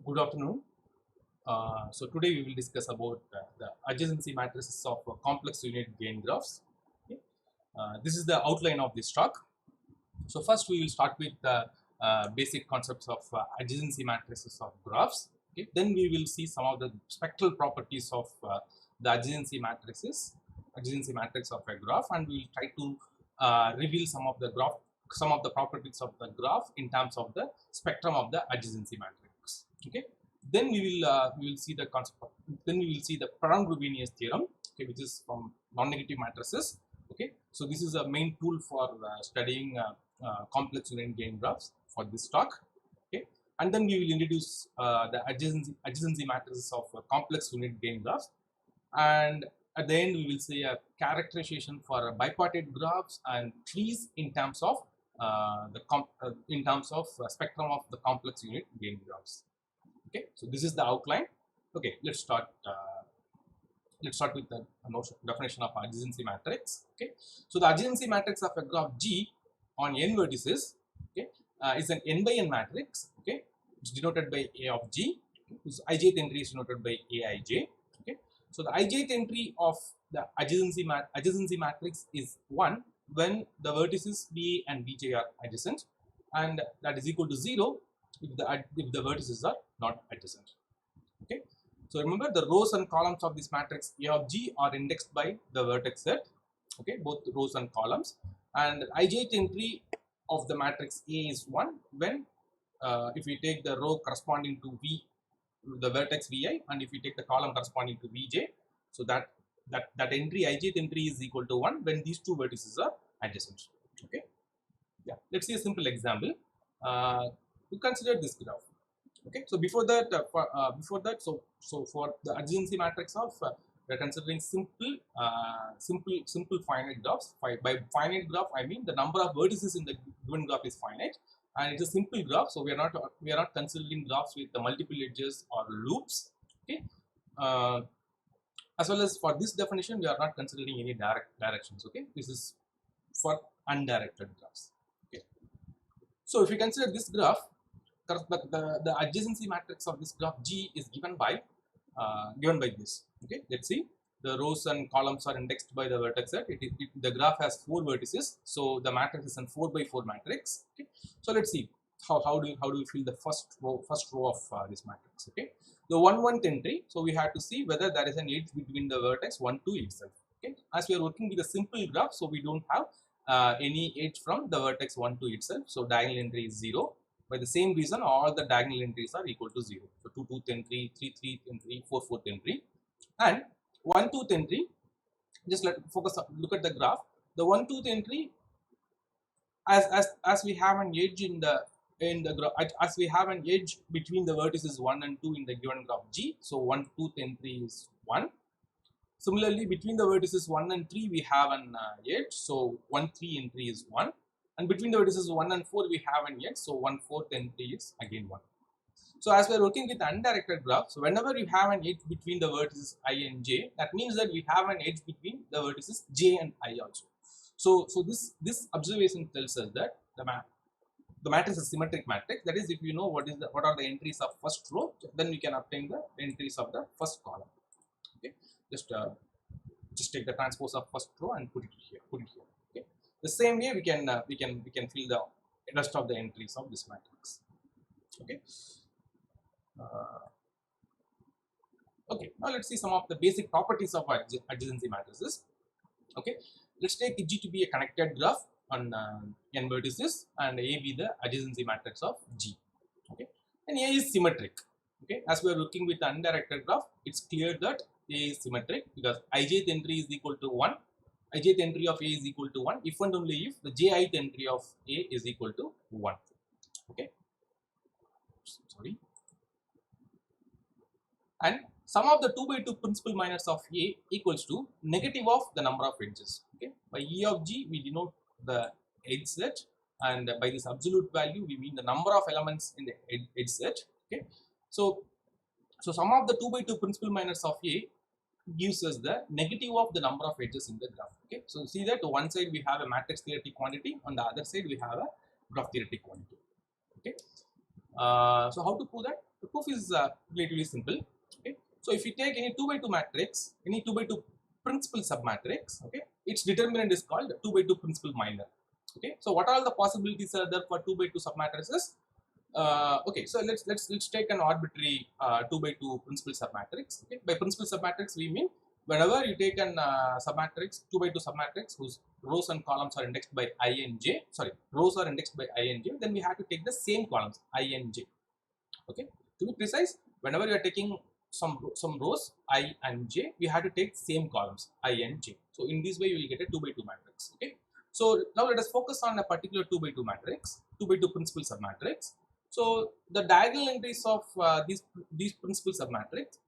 Good afternoon. So today we will discuss about the adjacency matrices of complex unit gain graphs. Okay. This is the outline of this talk. So first we will start with the basic concepts of adjacency matrices of graphs. Okay. Then we will see some of the spectral properties of the adjacency matrices, adjacency matrix of a graph, and we will try to reveal some of the properties of the graph in terms of the spectrum of the adjacency matrix. Okay. Then we will see the concept of, then we will see the Perron-Frobenius theorem, okay, which is from non-negative matrices. Okay, so this is a main tool for studying complex unit gain graphs for this talk. Okay, and then we will introduce the adjacency matrices of complex unit gain graphs, and at the end we will see a characterization for bipartite graphs and trees in terms of spectrum of the complex unit gain graphs. Okay, so this is the outline. Okay, let's start with the definition of adjacency matrix. Okay, so the adjacency matrix of a graph G on n vertices, okay, is an n by n matrix. Okay, it's denoted by A of G. Whose ijth entry is denoted by Aij. Okay, so the ijth entry of the adjacency matrix is 1 when the vertices B and Bj are adjacent, and that is equal to 0 if the vertices are not adjacent. Okay, so remember the rows and columns of this matrix A of G are indexed by the vertex set. Okay, both rows and columns, and ijth entry of the matrix A is 1 when if we take the row corresponding to V, the vertex Vi, and if we take the column corresponding to Vj, so that entry, ijth entry, is equal to 1 when these two vertices are adjacent. Okay, yeah, let's see a simple example. We consider this graph. Okay, so before that, so for the adjacency matrix of we are considering simple finite graphs. By finite graph, I mean the number of vertices in the given graph is finite, and it's a simple graph. So we are not considering graphs with the multiple edges or loops. Okay, as well as for this definition, we are not considering any directions. Okay, this is for undirected graphs. Okay, so if you consider this graph, the adjacency matrix of this graph G is given by this. Okay, let's see. The rows and columns are indexed by the vertex set. The graph has 4 vertices, so the matrix is a 4 by 4 matrix. Okay, so let's see how do we fill the first row of this matrix. Okay, the 1 entry. So we have to see whether there is an edge between the vertex 1 2 itself. Okay, as we are working with a simple graph, so we don't have any edge from the vertex 1 2 itself. So diagonal entry is 0. By the same reason, all the diagonal entries are equal to 0. So 2 2th entry, 3 3th entry, 4 4th entry, and 1 2th entry. Just look at the graph. The 1 2th entry, as we have an edge in the graph, as we have an edge between the vertices 1 and 2 in the given graph G. So 1 2th entry is 1. Similarly, between the vertices 1 and 3, we have an edge. So 1 3 entry is 1. And between the vertices 1 and 4, we have an edge. So 1 4th entry is again 1. So as we are working with undirected graph, so whenever we have an edge between the vertices I and J, that means that we have an edge between the vertices J and I also. So this observation tells us that the matrix is symmetric matrix. That is, if you know what are the entries of first row, then we can obtain the entries of the first column. Okay, just take the transpose of first row and put it here. Okay, the same way we can fill the rest of the entries of this matrix. Okay. Okay, now let's see some of the basic properties of adjacency matrices. Okay, let's take G to be a connected graph on n vertices and A be the adjacency matrix of G. Okay, and A is symmetric. Okay, as we are looking with the undirected graph, it's clear that A is symmetric because ijth entry is equal to 1. Ijth entry of A is equal to 1 if and only if the jith entry of A is equal to 1. Okay, sorry. And sum of the 2 by 2 principal minors of A equals to negative of the number of edges. Okay, by E of G we denote the edge set, and by this absolute value we mean the number of elements in the edge set. Okay, so sum of the 2 by 2 principal minors of A gives us the negative of the number of edges in the graph. Okay, so see that on one side we have a matrix theoretic quantity, on the other side we have a graph theoretic quantity. Okay, so how to prove that? The proof is relatively simple. Okay, so if you take any 2 by 2 matrix, any 2 by 2 principal submatrix, okay, its determinant is called 2 by 2 principal minor. Okay, so what are all the possibilities are there for 2 by 2 submatrices? Okay, so let's take an arbitrary 2 by 2 principal submatrix. Okay, by principal submatrix we mean whenever you take an submatrix 2 by 2 submatrix whose rows and columns are indexed by I and j, sorry, rows are indexed by I and j, then we have to take the same columns I and j. Okay, to be precise, whenever you are taking some rows I and j, we have to take same columns I and j. So in this way you will get a 2 by 2 matrix. Okay, so now let us focus on a particular 2 by 2 matrix, 2 by 2 principal submatrix. So the diagonal entries of these principal submatrix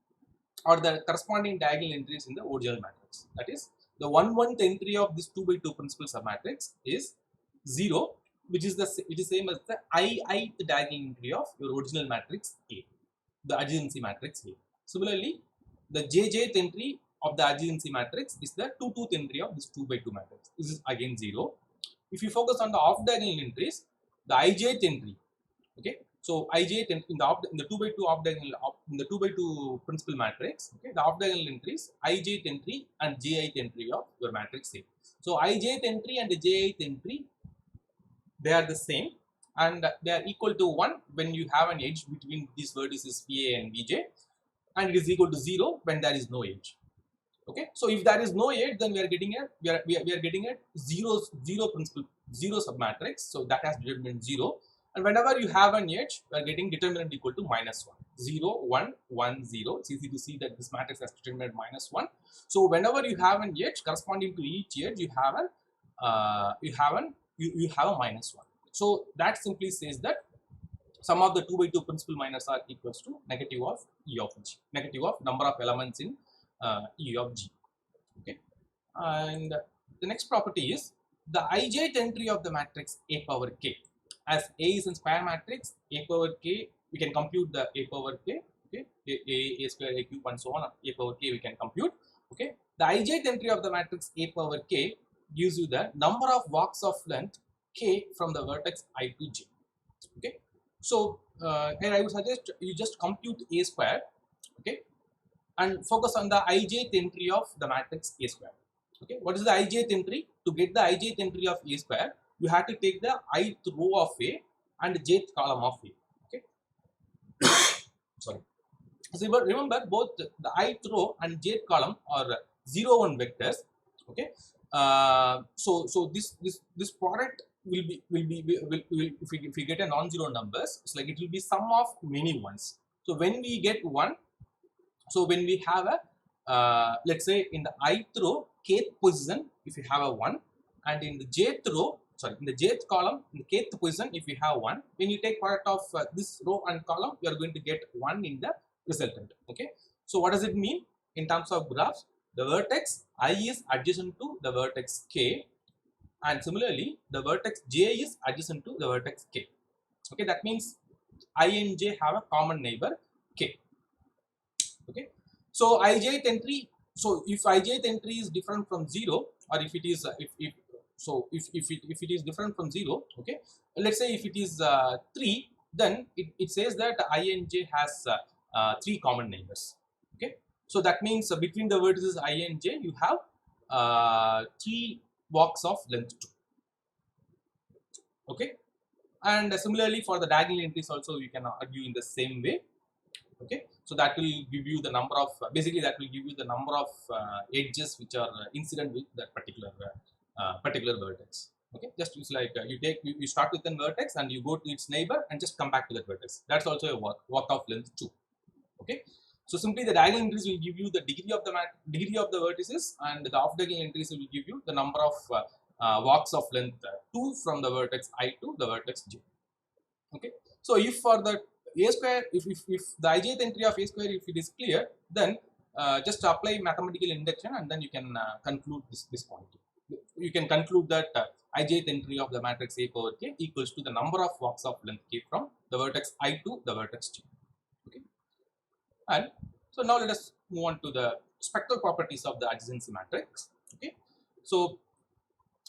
or the corresponding diagonal entries in the original matrix. That is, the 1/1th entry of this 2 by 2 principal submatrix is 0, which is same as the ith diagonal entry of your original matrix A, the adjacency matrix A. Similarly, the jjth entry of the adjacency matrix is the 2/2th entry of this 2 by 2 matrix. This is again 0. If you focus on the off diagonal entries, the ijth entry. Okay, so ijth in the 2 by 2 off diagonal in the 2 by 2 principal matrix. Okay, the off diagonal entries ijth entry and jith entry of your matrix A. So ijth entry and the jith entry, they are the same and they are equal to 1 when you have an edge between these vertices Va and Vj, and it is equal to 0 when there is no edge. Okay, so if there is no edge, then we are getting a zero principal, zero submatrix. So that has determinant 0. And whenever you have an edge, we are getting determinant equal to -1, 0, 1, 1, 0. It's easy to see that this matrix has determinant -1. So whenever you have an edge corresponding to each edge, you have a -1. So that simply says that sum of the 2 by 2 principal minors are equals to negative of E of G, negative of number of elements in E of G. Okay, and the next property is the ijth entry of the matrix A power k. As A is in square matrix, A power k, we can compute the A power k. Okay, A square, A cube, and so on. A power k we can compute. Okay, the ijth entry of the matrix A power k gives you the number of walks of length k from the vertex I to j. Okay, so here I would suggest you just compute A square. Okay, and focus on the ijth entry of the matrix A square. Okay, what is the ijth entry? To get the ijth entry of A square, you have to take the ith row of A and jth column of A. Okay, sorry. So remember, both the ith row and jth column are 0, 1 vectors. Okay, so this product will be if we get a non-zero numbers, it's like it will be sum of many ones. So when we get 1, so when we have a let's say in the ith row kth position, if you have a 1, and in the jth row, sorry, in the jth column, in the kth position, if you have 1, when you take product of this row and column, you are going to get 1 in the resultant. Okay, so what does it mean in terms of graphs? The vertex I is adjacent to the vertex k, and similarly the vertex j is adjacent to the vertex k. Okay, that means I and j have a common neighbor k. Okay, so ijth entry, so if ijth entry is different from 0, or if it is if it is different from 0, okay, let's say if it is 3, then it says that I and j has 3 common neighbors. Okay, so that means between the vertices I and j you have 3 walks of length 2. Okay, and similarly for the diagonal entries also you can argue in the same way. Okay, so that will give you the number of basically that will give you the number of edges which are incident with that particular vertex. Okay, just it's like you start with a vertex and you go to its neighbor and just come back to that vertex. That's also a walk of length 2. Okay, so simply the diagonal entries will give you the degree of the vertices, and the off diagonal entries will give you the number of walks of length 2 from the vertex I to the vertex j. Okay, so if for the A square, if the ijth entry of A square, if it is clear, then just apply mathematical induction and then you can conclude this point. You can conclude that ijth entry of the matrix A power k equals to the number of walks of length k from the vertex I to the vertex j. Okay, and so now let us move on to the spectral properties of the adjacency matrix. Okay, so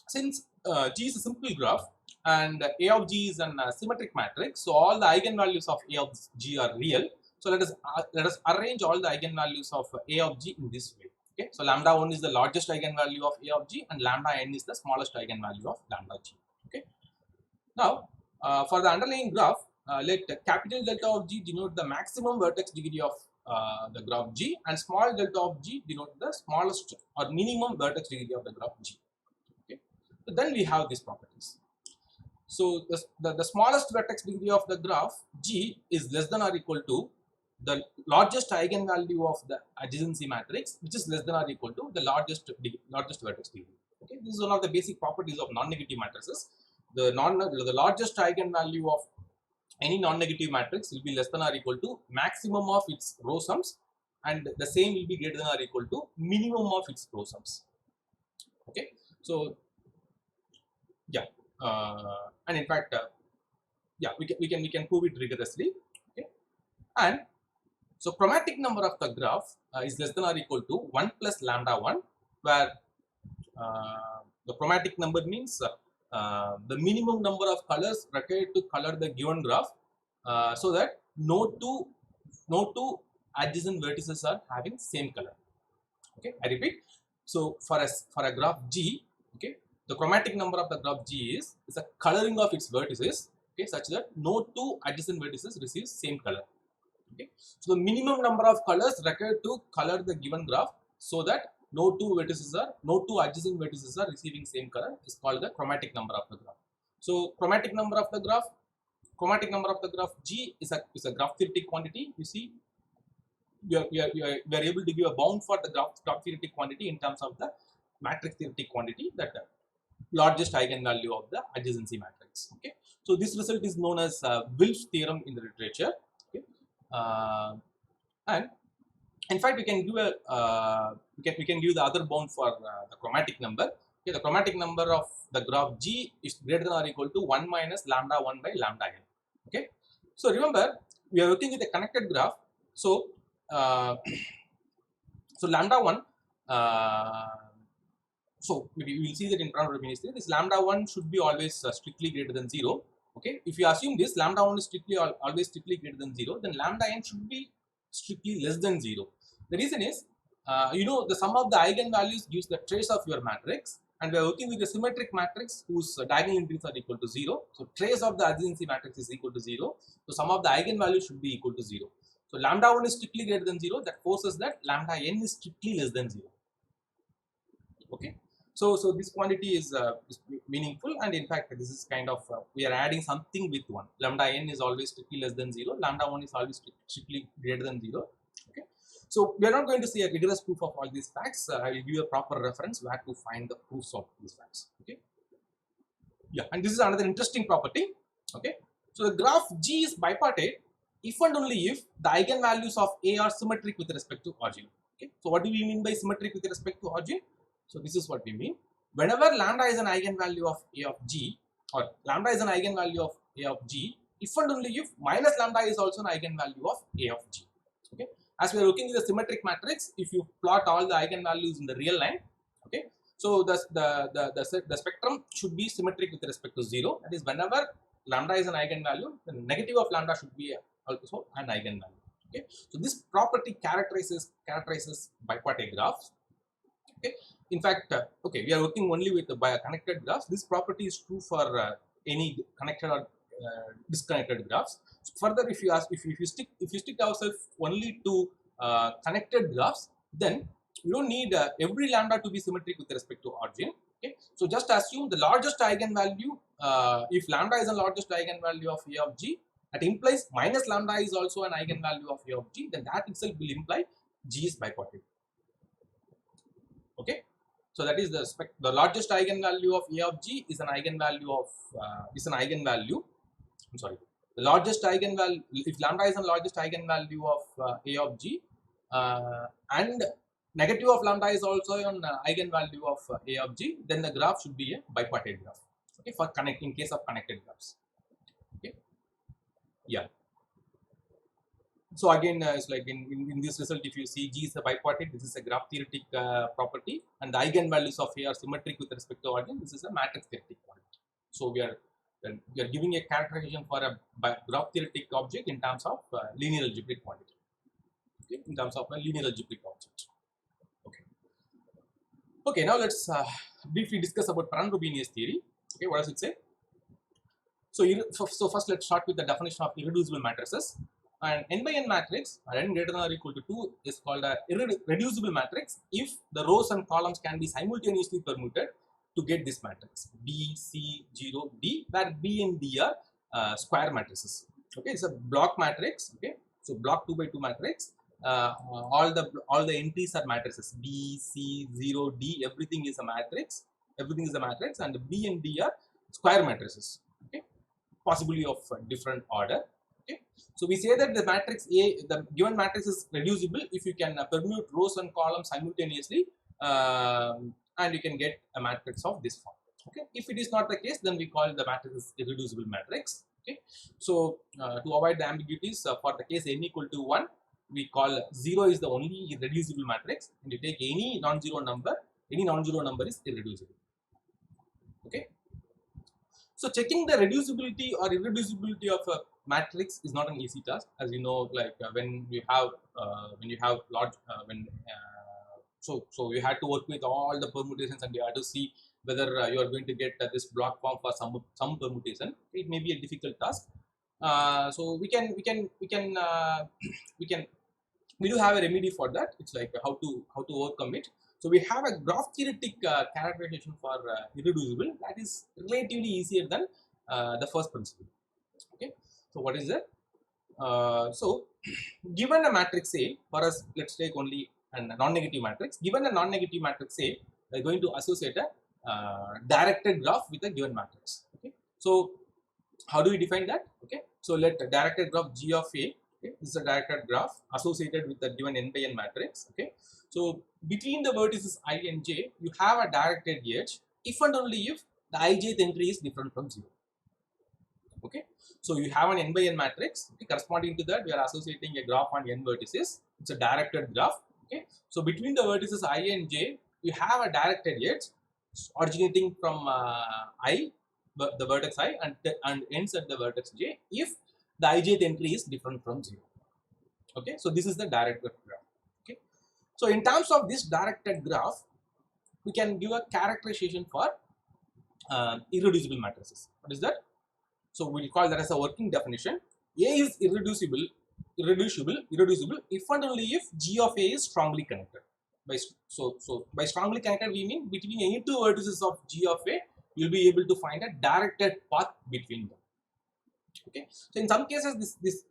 since G is a simple graph, and A of G is an symmetric matrix. So all the eigenvalues of A of G are real. So let us arrange all the eigenvalues of A of G in this way. Okay, so lambda 1 is the largest eigenvalue of A of G, and lambda n is the smallest eigenvalue of lambda G. Okay. Now, for the underlying graph, let capital delta of G denote the maximum vertex degree of the graph G, and small delta of G denote the smallest or minimum vertex degree of the graph G. Okay. So then we have these properties. So the smallest vertex degree of the graph G is less than or equal to the largest eigenvalue of the adjacency matrix, which is less than or equal to the largest vertex degree. Okay, this is one of the basic properties of non-negative matrices. The largest eigenvalue of any non-negative matrix will be less than or equal to maximum of its row sums, and the same will be greater than or equal to minimum of its row sums. Okay, so yeah, and in fact, yeah, we can prove it rigorously. Okay, and so chromatic number of the graph is less than or equal to 1 plus lambda 1, where the chromatic number means the minimum number of colors required to color the given graph, so that no two adjacent vertices are having same color. Okay, I repeat. So for a graph G, okay, the chromatic number of the graph G is a coloring of its vertices, okay, such that no two adjacent vertices receive same color. Okay, so the minimum number of colors required to color the given graph so that no two adjacent vertices are receiving same color is called the chromatic number of the graph. So chromatic number of the graph G is a graph theoretic quantity. You see, we are able to give a bound for the graph theoretic quantity in terms of the matrix theoretic quantity, that the largest eigenvalue of the adjacency matrix. Okay, so this result is known as Wilf's theorem in the literature. Okay, and in fact we can give a we can give the other bound for the chromatic number. Okay, the chromatic number of the graph G is greater than or equal to 1 minus lambda 1 by lambda n. Okay, so remember we are working with a connected graph. So so lambda 1, so we will see that in front of ministry, this lambda 1 should be always strictly greater than 0. Okay, if you assume this lambda 1 is always strictly greater than 0, then lambda n should be strictly less than 0. The reason is, you know, the sum of the eigenvalues gives the trace of your matrix, and we are working with a symmetric matrix whose diagonal entries are equal to 0. So trace of the adjacency matrix is equal to 0. So sum of the eigenvalues should be equal to 0. So lambda 1 is strictly greater than 0. That forces that lambda n is strictly less than 0. Okay. So this quantity is meaningful, and in fact this is kind of we are adding something with 1. Lambda n is always strictly less than 0. Lambda 1 is always strictly greater than 0. Okay. So we are not going to see a rigorous proof of all these facts. I will give you a proper reference where to find the proofs of these facts. Okay. Yeah, and this is another interesting property. Okay. So the graph G is bipartite if and only if the eigenvalues of A are symmetric with respect to origin. Okay. So what do we mean by symmetric with respect to origin? So this is what we mean. Whenever lambda is an eigenvalue of A of G, or lambda is an eigenvalue of A of G, if and only if minus lambda is also an eigenvalue of A of G. Okay. As we are looking at the symmetric matrix, if you plot all the eigenvalues in the real line, okay, so the spectrum should be symmetric with respect to 0. That is, whenever lambda is an eigenvalue, the negative of lambda should be also an eigenvalue. Okay. So this property characterizes bipartite graphs. Okay. In fact, okay, we are working only with the connected graphs. This property is true for any connected or disconnected graphs. So further, if you stick ourselves only to connected graphs, then you don't need every lambda to be symmetric with respect to origin. Okay, so just assume the largest eigenvalue. If lambda is the largest eigenvalue of A of G, that implies minus lambda is also an eigenvalue of A of G. Then that itself will imply G is bipartite. Okay. So that is the largest eigenvalue of A of G is an eigenvalue of I'm sorry. The largest eigenvalue, if lambda is the largest eigenvalue of A of G, and negative of lambda is also an eigenvalue of A of G, then the graph should be a bipartite graph. Okay, for in case of connected graphs. Okay. Yeah. So again, it's like in this result, if you see G is a bipartite, this is a graph theoretic property, and the eigenvalues of A are symmetric with respect to origin. This is a matrix theoretic quantity. So we are Then you are giving a characterization for a graph theoretic object in terms of linear algebraic quantity. Okay, in terms of a linear algebraic object. Okay. Okay. Now let's briefly discuss about Perron-Frobenius theory. Okay, what does it say? So first let's start with the definition of irreducible matrices. An n by n matrix, n greater than or equal to 2, is called a irreducible matrix if the rows and columns can be simultaneously permuted to get this matrix B, C, 0, D, where B and D are square matrices. Okay, it's a block matrix. Okay, so block 2 by 2 matrix. All the entries are matrices. B, C, 0, D, everything is a matrix. Everything is a matrix, and B and D are square matrices. Okay, possibly of different order. Okay, so we say that the matrix A, the given matrix is reducible if you can permute rows and columns simultaneously, and you can get a matrix of this form. Okay, if it is not the case, then we call the matrix irreducible matrix. Okay, so to avoid the ambiguities, for the case n equal to 1, we call 0 is the only irreducible matrix, and you take any non-zero number is irreducible. Okay. So checking the reducibility or irreducibility of a matrix is not an easy task, as you know. Like when you have large so you had to work with all the permutations, and you have to see whether you are going to get this block form for some permutation. It may be a difficult task. So we do have a remedy for that. It's like how to overcome it. So we have a graph theoretic characterization for irreducible that is relatively easier than the first principle. Okay, so what is it? So given a matrix A, for us, let's take only a non-negative matrix. Given a non-negative matrix A, we're going to associate a directed graph with a given matrix. Okay, so how do we define that? Okay, so let a directed graph G of A. Okay, this is a directed graph associated with the given n by n matrix. Okay, so between the vertices I and j, you have a directed edge if and only if the ijth entry is different from 0. Okay, so you have an n by n matrix. Okay, corresponding to that, we are associating a graph on n vertices. It's a directed graph. Okay, so between the vertices I and j, you have a directed edge originating from I, the vertex I, and ends at the vertex j if the ijth entry is different from 0. Okay, so this is the directed graph. Okay, so in terms of this directed graph, we can give a characterization for irreducible matrices. What is that? So we'll call that as a working definition. A is irreducible if and only if G of A is strongly connected. By strongly connected, we mean between any two vertices of G of A, you'll be able to find a directed path between them. Okay, so in some cases, this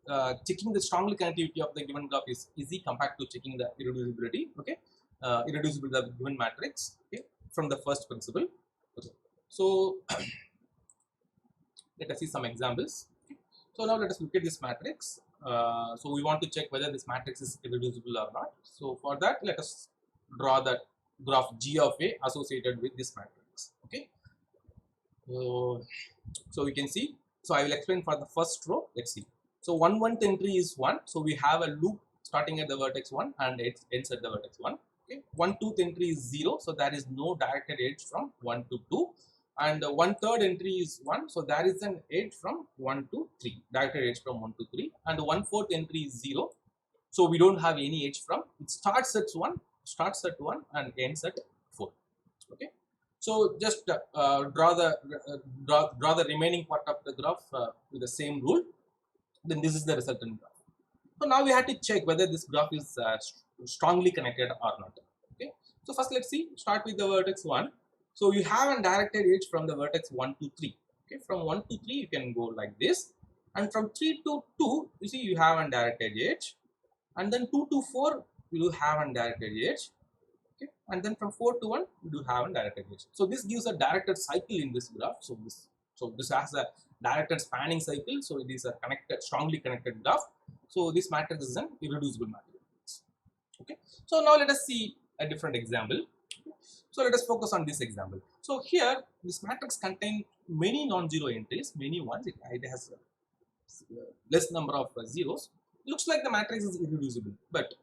checking the strongly connectivity of the given graph is easy compared to checking the irreducibility. Okay, irreducibility of the given matrix. Okay, from the first principle. Okay. So let us see some examples. Okay. So now let us look at this matrix. So we want to check whether this matrix is irreducible or not. So for that, let us draw the graph G of A associated with this matrix. Okay. So we can see. So I will explain for the first row. Let's see. So 1/1th entry is 1. So we have a loop starting at the vertex 1 and it ends at the vertex 1. Okay. 1/2th entry is 0. So there is no directed edge from 1 to 2. And 1/3 entry is 1. So there is an edge from 1 to 3. Directed edge from 1 to 3. And 1/4 entry is 0. So we don't have any edge from. It starts at 1 and ends at 4. Okay. So just draw the remaining part of the graph with the same rule. Then this is the resultant graph. So now we have to check whether this graph is strongly connected or not. Okay. So first let's see. Start with the vertex 1. So you have a directed edge from the vertex 1 to 3. Okay. From 1 to 3 you can go like this, and from 3 to 2 you see you have a directed edge, and then 2 to 4 you do have a directed edge. Okay. And then from 4 to 1 you do have a directed edge. So this gives a directed cycle in this graph. So this has a directed spanning cycle. So it is a strongly connected graph. So this matrix is an irreducible matrix. Okay. So now let us see a different example. Okay. So let us focus on this example. So here this matrix contains many non-zero entries, many ones. It has less number of zeros. It looks like the matrix is irreducible, but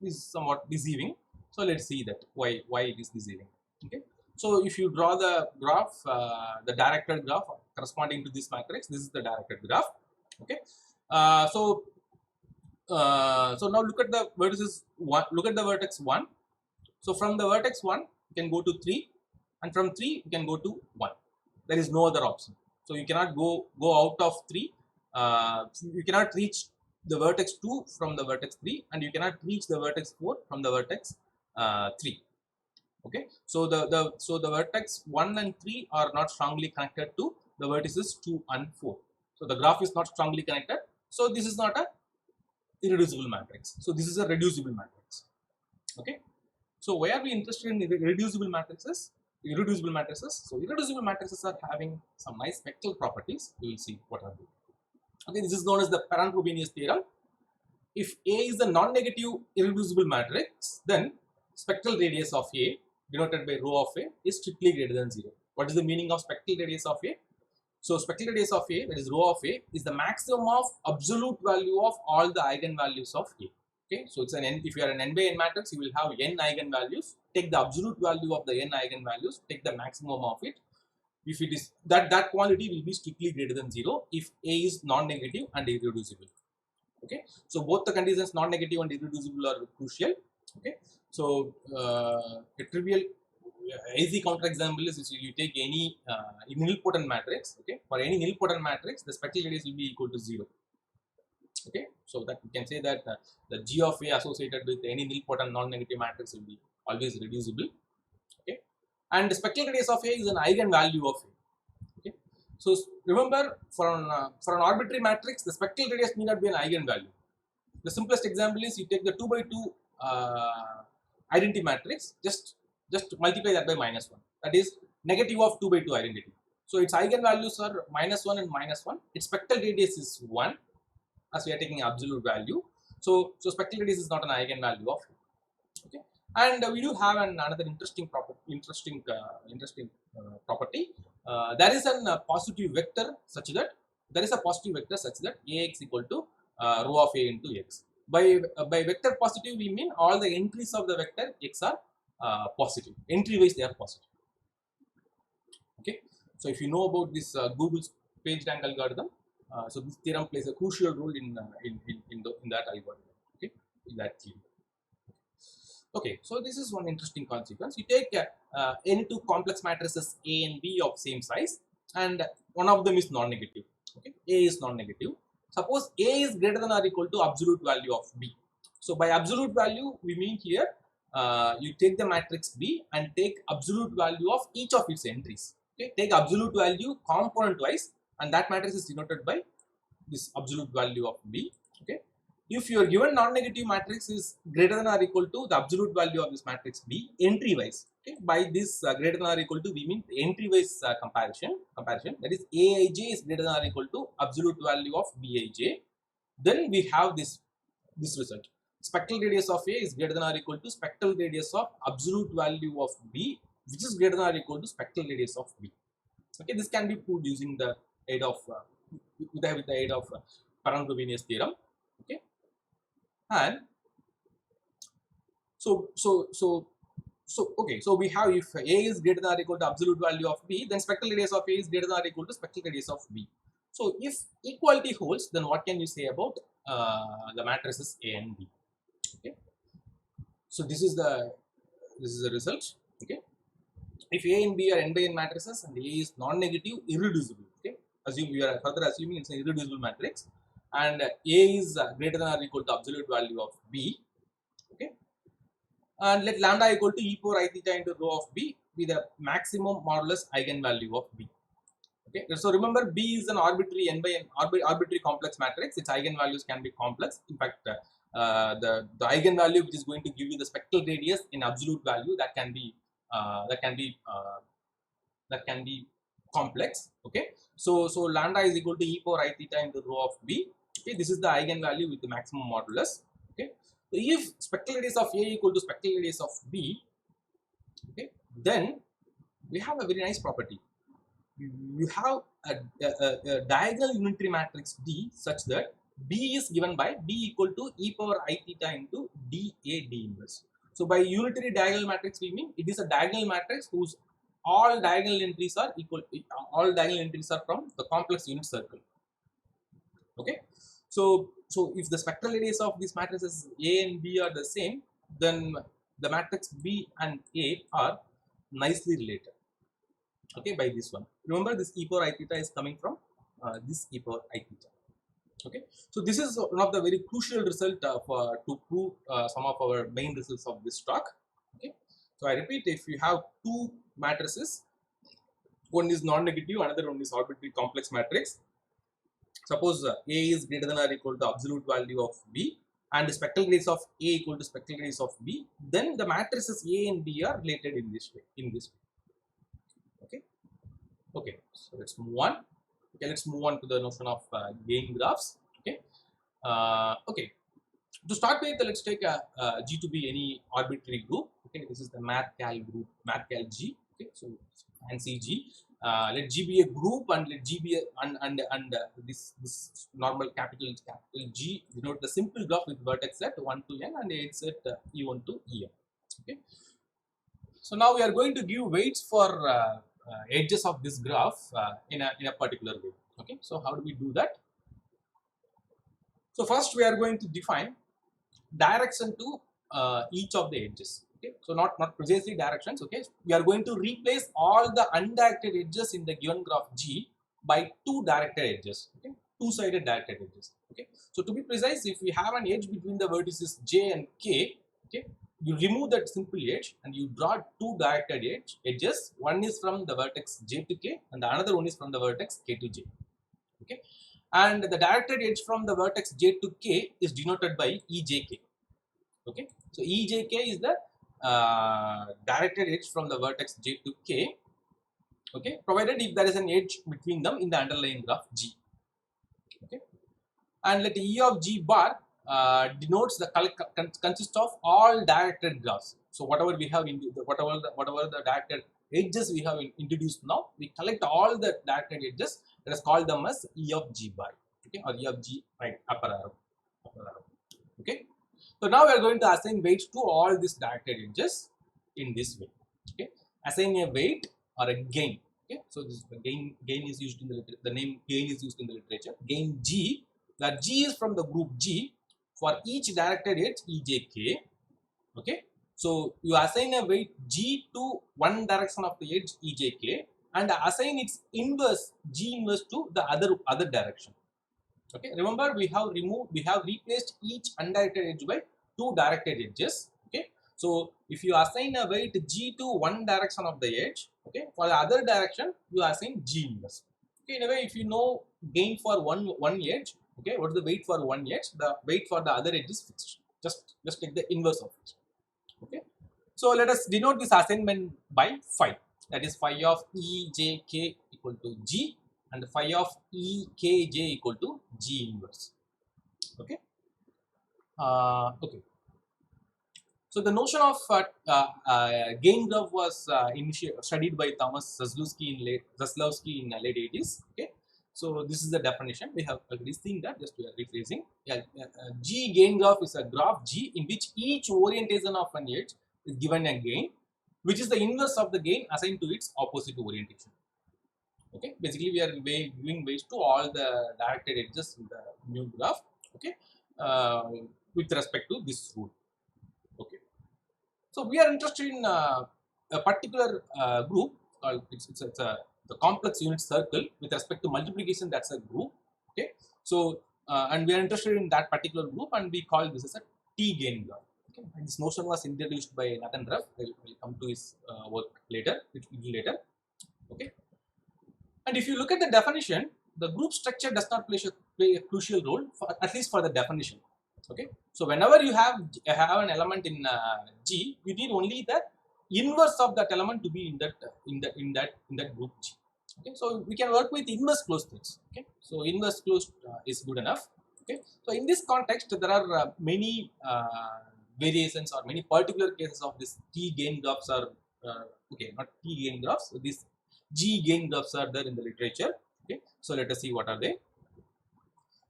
this is somewhat deceiving. So let's see that why it is deceiving. Okay. So if you draw the graph, the directed graph corresponding to this matrix, this is the directed graph. Okay. So now look at the vertices one. Look at the vertex one. So from the vertex one, you can go to 3, and from 3 you can go to 1. There is no other option. So you cannot go out of 3. You cannot reach the vertex 2 from the vertex 3, and you cannot reach the vertex 4 from the vertex 3. Okay, so the vertex 1 and 3 are not strongly connected to the vertices 2 and 4. So the graph is not strongly connected. So this is not a irreducible matrix. So this is a reducible matrix. Okay. So why are we interested in reducible matrices? Irreducible matrices. So irreducible matrices are having some nice spectral properties. We will see what are they. Okay, this is known as the Perron-Frobenius theorem. If A is a non-negative irreducible matrix, then spectral radius of A, denoted by rho of A, is strictly greater than 0. What is the meaning of spectral radius of A? So spectral radius of A, that is rho of A, is the maximum of absolute value of all the eigenvalues of A. Okay, so it's an n. If you are an n by n matrix, you will have n eigenvalues. Take the absolute value of the n eigenvalues. Take the maximum of it. If it is that quantity will be strictly greater than 0 if A is non-negative and irreducible. Okay, so both the conditions non-negative and irreducible are crucial. Okay, so a trivial easy counterexample is you take any nilpotent matrix. Okay, for any nilpotent matrix, the spectral radius will be equal to 0. Okay, so that we can say that the G of A associated with any nilpotent non-negative matrix will be always reducible. Okay, and the spectral radius of A is an eigenvalue of A. Okay, so remember for an arbitrary matrix, the spectral radius need not be an eigenvalue. The simplest example is you take the 2 by 2 identity matrix, just multiply that by -1. That is negative of 2 by 2 identity. So its eigenvalues are -1 and -1. Its spectral radius is 1, as we are taking absolute value. So spectral radius is not an eigenvalue of it. Okay, and we do have another interesting property. There is a positive vector such that Ax equal to rho of A into x. By vector positive, we mean all the entries of the vector x are positive. Entry wise, they are positive. Okay, so if you know about this Google's PageRank algorithm, so this theorem plays a crucial role in that algorithm. Okay, in that theory. Okay, so this is one interesting consequence. You take any two complex matrices A and B of same size, and one of them is non-negative. Okay, A is non-negative. Suppose A is greater than or equal to absolute value of B. So by absolute value, we mean here you take the matrix B and take absolute value of each of its entries. Okay, take absolute value component wise, and that matrix is denoted by this absolute value of B. Okay, if your given non-negative matrix is greater than or equal to the absolute value of this matrix B entry wise. Okay, by this greater than or equal to, we mean entry wise comparison. That is Aij is greater than or equal to absolute value of Bij. Then we have this result. Spectral radius of A is greater than or equal to spectral radius of absolute value of B, which is greater than or equal to spectral radius of B. Okay, this can be proved using the aid of with the aid of Perron-Frobenius theorem. Okay, and so we have, if A is greater than or equal to absolute value of B, then spectral radius of A is greater than or equal to spectral radius of B. So if equality holds, then what can you say about the matrices A and B? Okay, so this is the result. Okay, if A and B are n by n matrices and A is non-negative, irreducible. Okay, we are further assuming it's an irreducible matrix, and A is greater than or equal to absolute value of B. Okay, and let lambda equal to e power I theta into rho of B be the maximum modulus eigenvalue of B. Okay, so remember B is an arbitrary n by n arbitrary complex matrix. Its eigenvalues can be complex. In fact, the eigenvalue which is going to give you the spectral radius in absolute value, that can be complex. Okay, so lambda is equal to e power I theta into rho of B. Okay, this is the eigenvalue with the maximum modulus. Okay, so if spectral radius of A equal to spectral radius of B, okay, then we have a very nice property. You have a diagonal unitary matrix D such that B is given by B equal to e power I theta into dA d inverse. So by unitary diagonal matrix, we mean it is a diagonal matrix whose all diagonal entries are equal, all diagonal entries are from the complex unit circle. Okay, so if the spectral radius of these matrices A and B are the same, then the matrix B and A are nicely related. Okay, by this one, remember this e power I theta is coming from this e power I theta. Okay, so this is one of the very crucial result to prove some of our main results of this talk. Okay, so I repeat, if you have two matrices, one is non-negative, another one is arbitrary complex matrix. Suppose A is greater than or equal to absolute value of B and the spectral radius of A equal to spectral radius of B, then the matrices A and B are related in this way. Okay, okay, so let's move on. Okay, let's move on to the notion of gain graphs. Okay, okay. To start with, let's take G to be any arbitrary group. Okay, this is the mathcal group, mathcal G. Okay, so fancy G. Let G be a group and let G be a, and this normal capital G denote the simple graph with vertex set 1 to n and edge set E1 to En. Okay, so now we are going to give weights for edges of this graph in a particular way. Okay, so how do we do that? So first we are going to define direction to each of the edges. Okay, so not precisely directions. Okay, we are going to replace all the undirected edges in the given graph G by two directed edges. Okay, two-sided directed edges. Okay, so to be precise, if we have an edge between the vertices J and K, okay, you remove that simple edge and you draw two directed edges. One is from the vertex J to K and the another one is from the vertex K to J. Okay, and the directed edge from the vertex J to K is denoted by EJK. Okay, so EJK is the directed edge from the vertex J to K. Okay, provided if there is an edge between them in the underlying graph G. Okay, and let E of G bar denotes the consist of all directed graphs. So whatever we have in whatever the directed edges we have introduced now, we collect all the directed edges. Let us call them as E of G bar. Okay, or E of G right upper arrow. Okay. So now we are going to assign weights to all these directed edges in this way. Okay, assign a weight or a gain. Okay, so this gain is used in the name gain is used in the literature. Gain G, that G is from the group G for each directed edge EJK. Okay, so you assign a weight G to one direction of the edge EJK and assign its inverse G inverse to the other direction. Okay, remember we have replaced each undirected edge by two directed edges. Okay, so if you assign a weight G to one direction of the edge, okay, for the other direction you assign G inverse. Okay, in a way, if you know gain for one edge, okay, what is the weight for one edge? The weight for the other edge is fixed. Just take the inverse of it. Okay, so let us denote this assignment by phi. That is phi of EJK equal to G and phi of EKJ equal to G inverse. Okay. Okay. So the notion of gain graph was studied by Thomas Zaslowski in late 80s. Okay. So this is the definition. We have already seen that. Just we are rephrasing. G gain graph is a graph G in which each orientation of an edge is given a gain, which is the inverse of the gain assigned to its opposite orientation. Okay, basically we are giving weights to all the directed edges in the new graph. Okay, with respect to this rule. Okay, so we are interested in a particular group called the complex unit circle with respect to multiplication. That's a group. Okay, so and we are interested in that particular group and we call this as a T gain graph. Okay, and this notion was introduced by Nathan Ruff. I will come to his work later. Okay. And if you look at the definition, the group structure does not play a crucial role, at least for the definition. Okay, so whenever you have an element in G, you need only the inverse of that element to be in that group G. Okay, so we can work with inverse closed things. Okay, so inverse closed is good enough. Okay, so in this context, there are many variations or many particular cases of this T gain graphs are okay, not T gain graphs. So these G gain graphs are there in the literature. Okay, so let us see what are they.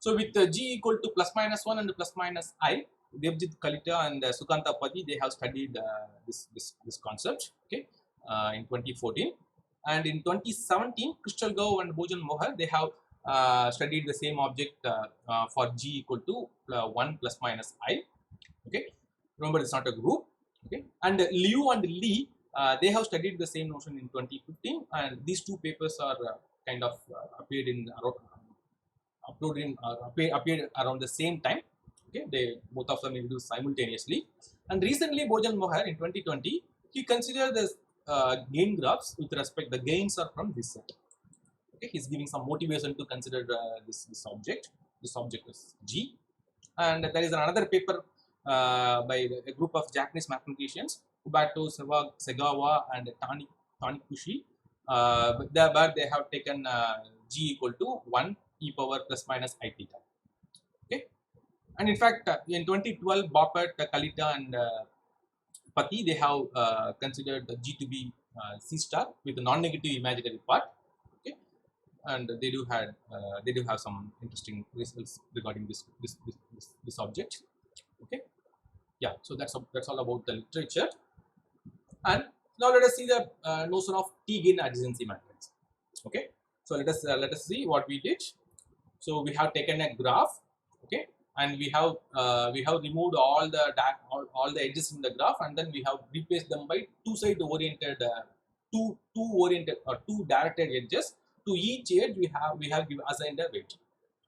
So with G equal to plus minus 1 and plus minus I, Devjit Kalita and Sukanta Pati, they have studied this concept. Okay, in 2014. And in 2017, Kristalgov and Bojan Mohar, they have studied the same object for G equal to 1 plus minus I. Okay, remember it's not a group. Okay, and Liu and Lee, they have studied the same notion in 2015, and these two papers are kind of appeared in appeared around the same time. Okay, they both of them introduced simultaneously. And recently, Bojan Mohar in 2020, he considered the gain graphs with respect. The gains are from this set. Okay, he's giving some motivation to consider this object. This object is G, and there is another paper by a group of Japanese mathematicians, Kubato, Segawa, and Tanikushi, where they have taken G equal to 1 e power plus minus I theta. Okay, and in fact, in 2012, Boppert, Kalita, and Pati, they have considered the G to be C star with the non-negative imaginary part. Okay, and they do have some interesting results regarding this object. Okay, yeah, so that's all about the literature. And now let us see the notion of T-gain adjacency matrix. Okay, so let us see what we did. So we have taken a graph, okay, and we have removed all the edges in the graph, and then we have replaced them by two oriented two directed edges. To each edge we have assigned a weight.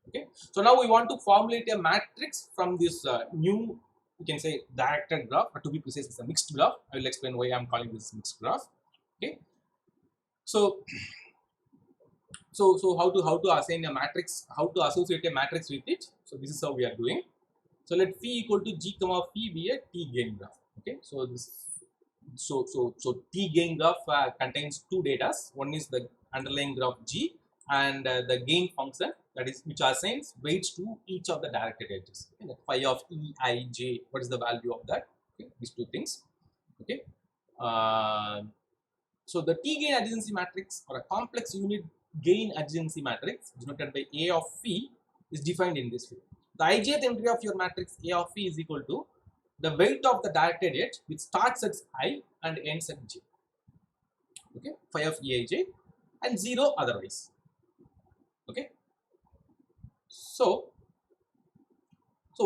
Okay, so now we want to formulate a matrix from this new, you can say, directed graph, or to be precise, it's a mixed graph. I will explain why I'm calling this mixed graph. Okay, so how to assign a matrix, how to associate a matrix with it. So this is how we are doing. So let phi equal to G comma phi be a T gain graph. Okay, so this T gain graph contains two data. One is the underlying graph G, and the gain function, that is, which assigns weights to each of the directed edges. Okay, phi of E I J, what is the value of that? Okay, these two things. Okay, so the T gain adjacency matrix, or a complex unit gain adjacency matrix, denoted by A of phi, is defined in this way. The ijth entry of your matrix A of phi is equal to the weight of the directed edge, which starts at I and ends at J. Okay, phi of Eij, and 0 otherwise. Okay, so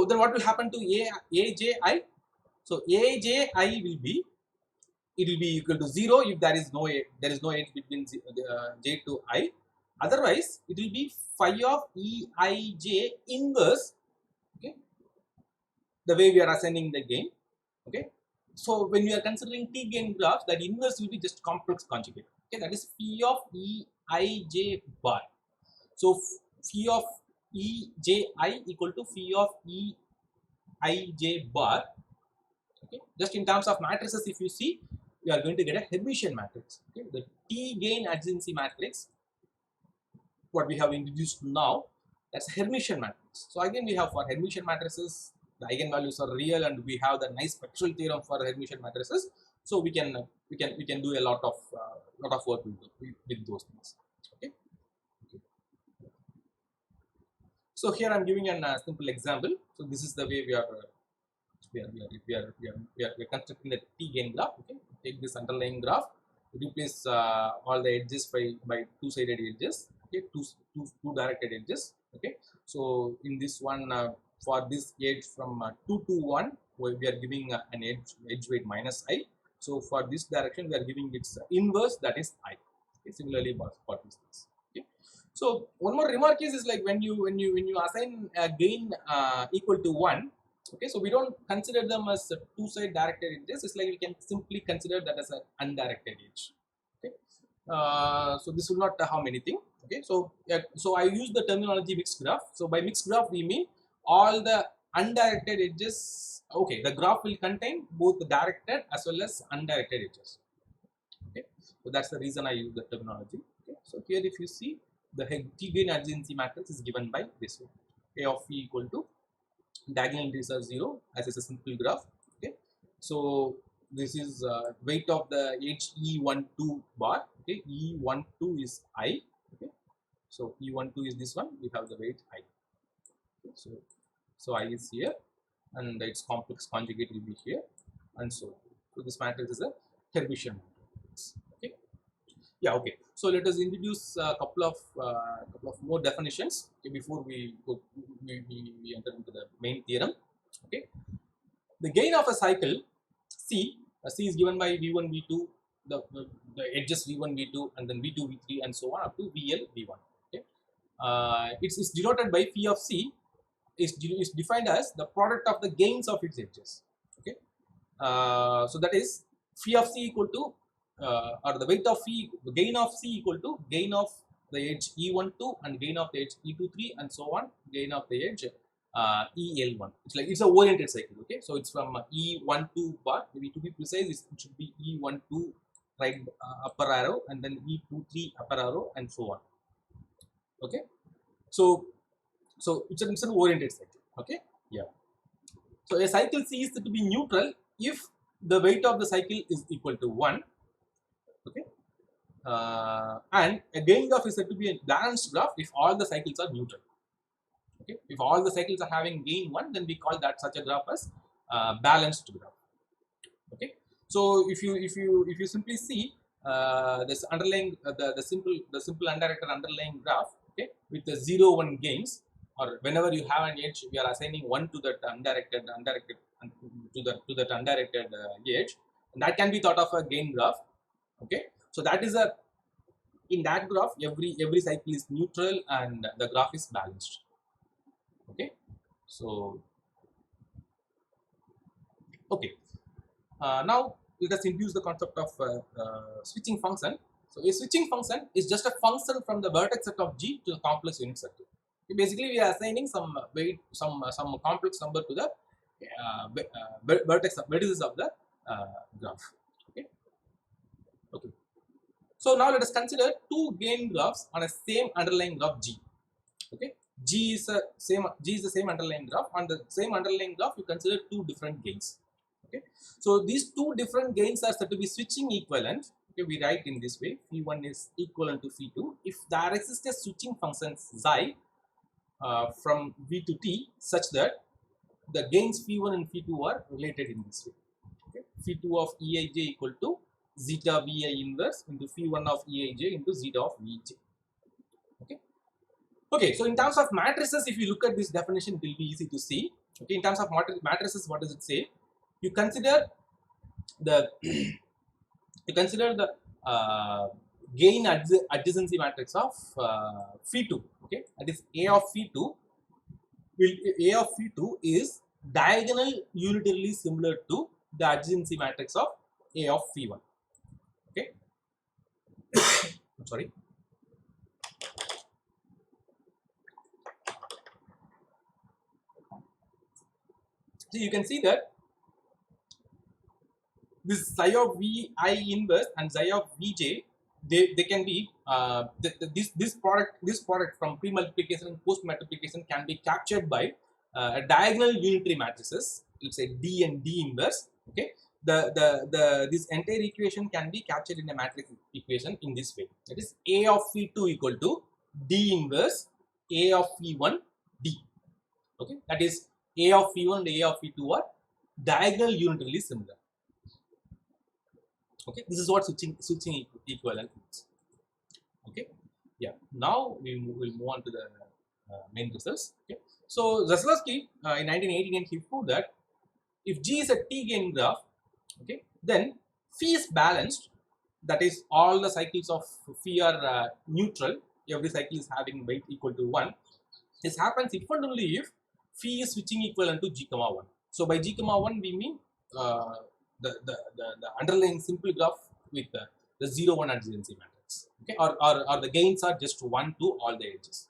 then what will happen to Aj? So Aj will be, it will be equal to 0 if there is no edge between J to I. Otherwise, it will be phi of Eij inverse. Okay, the way we are assigning the gain. Okay, so when we are considering T gain graphs, that inverse will be just complex conjugate. Okay, that is phi of Eij bar. So phi of Eji equal to phi of Eij bar. Okay, just in terms of matrices, if you see, we are going to get a Hermitian matrix. Okay, the T gain adjacency matrix, what we have introduced now, that's a Hermitian matrix. So again, we have, for Hermitian matrices, the eigenvalues are real, and we have the nice spectral theorem for Hermitian matrices. So we can do a lot of work with those things. Okay. So here I'm giving a simple example. So this is the way we are constructing the T gain graph. Okay, take this underlying graph, replace all the edges by two-sided edges. Okay, two directed edges. Okay, so in this one, for this edge from 2 to 1, we are giving an edge weight minus I. So for this direction, we are giving its inverse, that is I. Okay, similarly for these things. Okay, so one more remark is like when you assign a gain equal to 1. Okay, so we don't consider them as two-side directed edges. It's like we can simply consider that as an undirected edge. Okay, so this will not harm anything. Okay, so I use the terminology mixed graph. So by mixed graph, we mean all the undirected edges. Okay, the graph will contain both the directed as well as undirected edges. Okay, so that's the reason I use the terminology. Okay, so here if you see, the T gain adjacency matrix is given by this way: A of phi equal to, diagonal entries are 0, as is a simple graph. Okay, so this is weight of the edge E12 bar. Okay, E12 is I. Okay, so E12 is this one. We have the weight I. Okay, so I is here, and its complex conjugate will be here, and so this matrix is a Hermitian matrix. Okay, yeah, okay. So let us introduce a couple of more definitions, okay, before we enter into the main theorem. Okay, the gain of a cycle C is given by V1 V2, the edges V1 V2, and then V2 V3 and so on up to VL V1. Okay, it's denoted by phi of C is defined as the product of the gains of its edges. Okay, so that is phi of C equal to or the weight of phi, the gain of C equal to gain of the edge E12 and gain of the edge E23 and so on, gain of the edge EL1. It's like it's a oriented cycle. Okay, so it's from E12 bar, maybe to be precise, it should be E12 right upper arrow and then E23 upper arrow and so on. Okay, so it's an oriented cycle. Okay, yeah. So a cycle C is to be neutral if the weight of the cycle is equal to 1. Okay, and a gain graph is said to be a balanced graph if all the cycles are neutral. Okay, if all the cycles are having gain 1, then we call that such a graph as balanced graph. Okay, so if you simply see this underlying the simple undirected underlying graph, okay, with the 0 1 gains, or whenever you have an edge, we are assigning 1 to that undirected to that undirected edge, and that can be thought of a gain graph. Okay, so that is a, in that graph every cycle is neutral and the graph is balanced. Okay, so okay, now let us introduce the concept of switching function. So a switching function is just a function from the vertex set of G to the complex unit circle. Okay, basically we are assigning some weight, some complex number to the vertices of the graph. Okay. Okay. So now let us consider two gain graphs on a same underlying graph G. Okay, G is the same underlying graph. On the same underlying graph, you consider two different gains. Okay, so these two different gains are said to be switching equivalent. Okay, we write in this way: phi1 is equivalent to phi2 if there exists a switching function xi from V to T such that the gains phi1 and phi2 are related in this way. Okay, phi2 of Eij equal to zeta Vi inverse into phi1 of Eij into zeta of Vj. Okay. Okay, so in terms of matrices, if you look at this definition, it will be easy to see. Okay, in terms of matrices, what does it say? You consider the gain adjacency matrix of phi2. Okay, that is A of phi2. A of phi2 is diagonal unitarily similar to the adjacency matrix of A of phi1. Okay, I'm sorry. So you can see that this psi of Vi inverse and psi of Vj, they can be this product from pre-multiplication and post-multiplication can be captured by a diagonal unitary matrices. Let's say D and D inverse. Okay, this entire equation can be captured in a matrix equation in this way. That is A of phi2 equal to D inverse A of phi1 D. Okay, that is A of phi1 and A of phi2 are diagonal unitarily similar. Okay, this is what switching equivalent means. Okay, yeah. Now we will move on to the main results. Okay, so Zaslavsky in 1989 he proved that if G is a T-gain graph, okay, then phi is balanced. That is, all the cycles of phi are neutral. Every cycle is having weight equal to 1. This happens if and only if phi is switching equivalent to G comma 1. So by G comma 1 we mean the underlying simple graph with the 0 1 adjacency matrix. Okay, or the gains are just 1 to all the edges.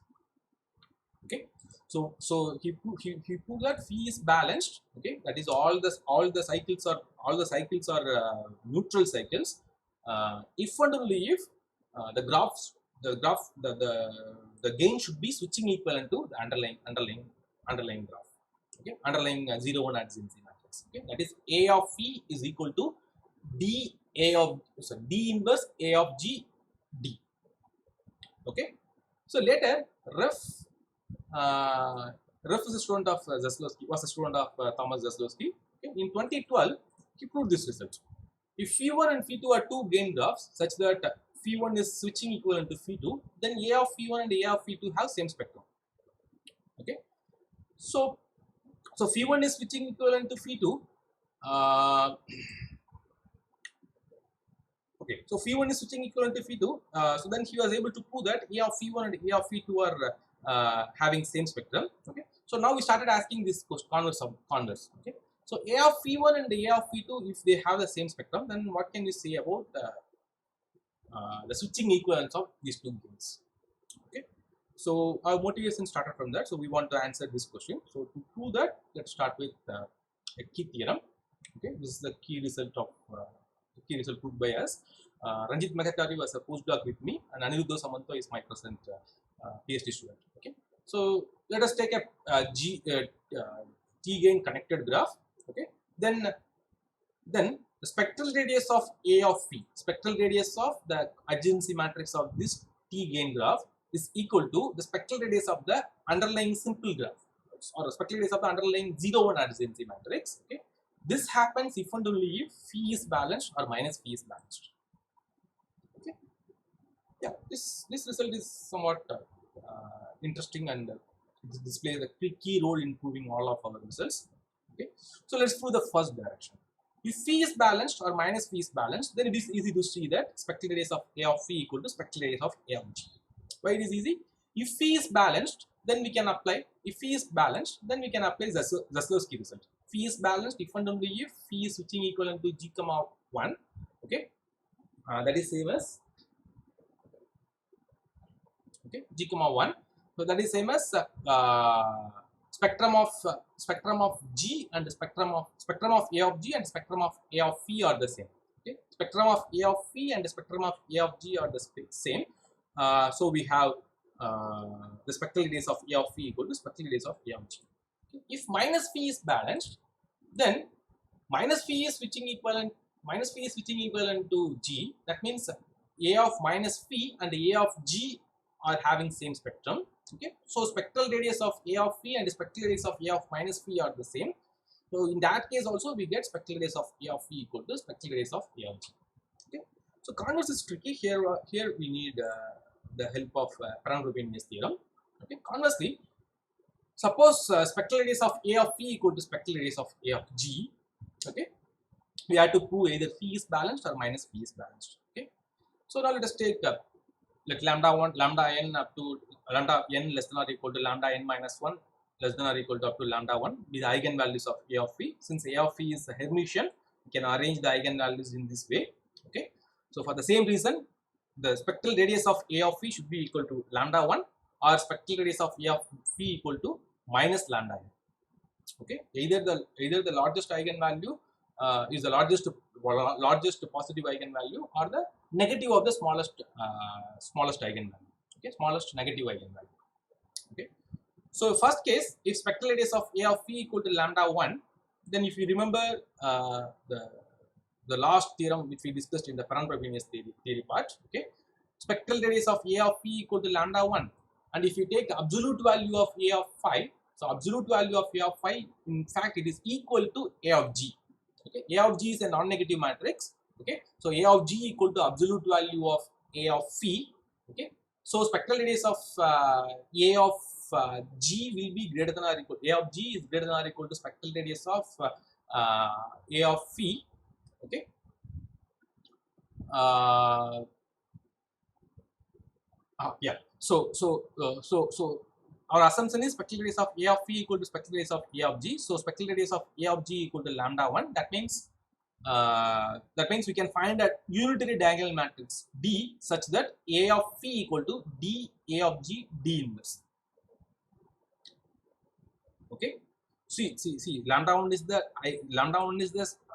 Okay, so he proved that phi is balanced. Okay, that is all the cycles are neutral cycles if and only if the gain should be switching equivalent to the underlying graph. Okay, underlying 0 1 adjacency matrix. Okay, that is A of phi is equal to D inverse A of G D. Okay, so later Ref is a student of Zaslavsky, was a student of Thomas Zaslavsky. Okay, in 2012 he proved this result. If phi1 and phi2 are two gain graphs such that phi1 is switching equivalent to phi2, then A of phi1 and A of phi2 have same spectrum. Okay, so phi1 is switching equivalent to phi2. Okay, so phi1 is switching equivalent to phi2. So then he was able to prove that A of phi1 and A of phi2 are having same spectrum. Okay, so now we started asking this converse. Okay, so A of phi1 and A of phi2, if they have the same spectrum, then what can we say about the switching equivalence of these two gains? Okay, so our motivation started from that. So we want to answer this question. So to prove that, let's start with a key theorem. Okay, this is the key result of proved by us. Ranjit Megatari was a postdoc with me, and Aniruddha Samanto is my present PhD student. Okay, so let us take a T gain connected graph. Okay, then the spectral radius of A of phi, spectral radius of the adjacency matrix of this T gain graph is equal to the spectral radius of the underlying simple graph, or the spectral radius of the underlying 0, 1 adjacency matrix. Okay, this happens if and only if phi is balanced or minus phi is balanced. Okay, yeah, this result is somewhat interesting, and it displays a key role in proving all of our results. Okay, so let's prove the first direction. If phi is balanced or minus phi is balanced, then it is easy to see that spectral radius of A of phi equal to spectral radius of A of G. Why it is easy? If phi is balanced, then we can apply. If phi is balanced, then we can apply Zaslavsky result. Phi is balanced if and only if phi is switching equivalent to G comma 1. Okay, that is same as G comma 1. So that is same as spectrum of G and spectrum of A of G and spectrum of A of phi are the same. Okay, spectrum of A of phi and the spectrum of A of G are the same. So we have the spectral radius of A of phi equal to spectral radius of A of G. Okay. If minus phi is balanced, then minus phi is switching equivalent to G. That means A of minus phi and A of G are having same spectrum. Okay, so spectral radius of A of phi and spectral radius of A of minus phi are the same. So in that case also we get spectral radius of A of phi equal to spectral radius of A of G. Okay, so converse is tricky here. Here we need the help of Perron-Frobenius theorem. Okay, conversely, suppose spectral radius of A of phi equal to spectral radius of A of G. Okay, we have to prove either phi is balanced or minus phi is balanced. Okay, so now let us take let lambda n up to lambda n less than or equal to lambda n minus 1 less than or equal to up to lambda 1 be the eigenvalues of A of phi. Since A of phi is a Hermitian, we can arrange the eigenvalues in this way. Okay, so for the same reason, the spectral radius of A of phi should be equal to lambda 1 or spectral radius of A of phi equal to minus lambda n. Okay, either the largest eigenvalue is the largest positive eigenvalue, or the negative of the smallest eigenvalue. Okay, smallest negative eigenvalue. Okay, so first case, if spectral radius of A of phi equal to lambda 1, then if you remember the last theorem which we discussed in the Perron-Frobenius theory part, okay, spectral radius of A of phi equal to lambda 1, and if you take absolute value of A of phi, so absolute value of A of phi, in fact it is equal to A of G. Okay, A of G is a non-negative matrix. Okay, so A of G equal to absolute value of A of phi. Okay, so spectral radius of A of G will be greater than or equal. A of G is greater than or equal to spectral radius of A of phi. Okay, yeah. So our assumption is spectral radius of A of phi equal to spectral radius of A of G. So spectral radius of A of G equal to lambda 1. That means we can find a unitary diagonal matrix D such that A of phi equal to D A of G D inverse. Okay. See, lambda 1 is the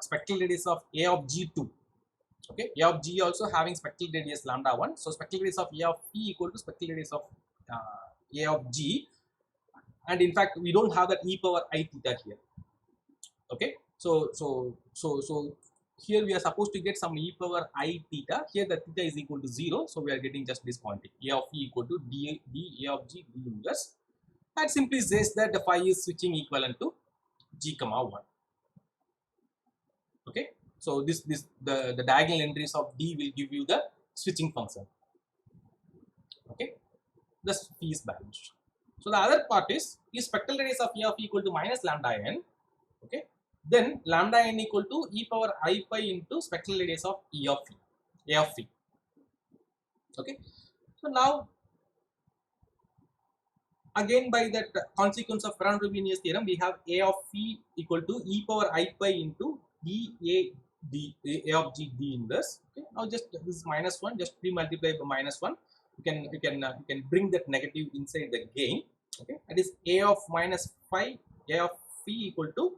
spectral radius of A of G2. Okay, A of G also having spectral radius lambda 1. So spectral radius of A of phi equal to spectral radius of A of G, and in fact we don't have that e power I theta here. Okay, so here we are supposed to get some e power I theta. Here the theta is equal to 0, so we are getting just this quantity A of phi equal to D A of G D inverse. That simply says that the phi is switching equivalent to G comma 1. Okay, so the diagonal entries of D will give you the switching function. Okay, thus phi is balanced. So the other part is spectral radius of E of equal to minus lambda n. Okay, then lambda n equal to e power I pi into spectral radius of E of phi, A of phi. Okay, so now again by that consequence of Ferrand-Frobenius theorem, we have A of phi equal to e power I pi into A of g d inverse. Okay, now just this is minus 1, just pre-multiply by minus 1. You can bring that negative inside the gain. Okay, that is A of minus phi, A of phi equal to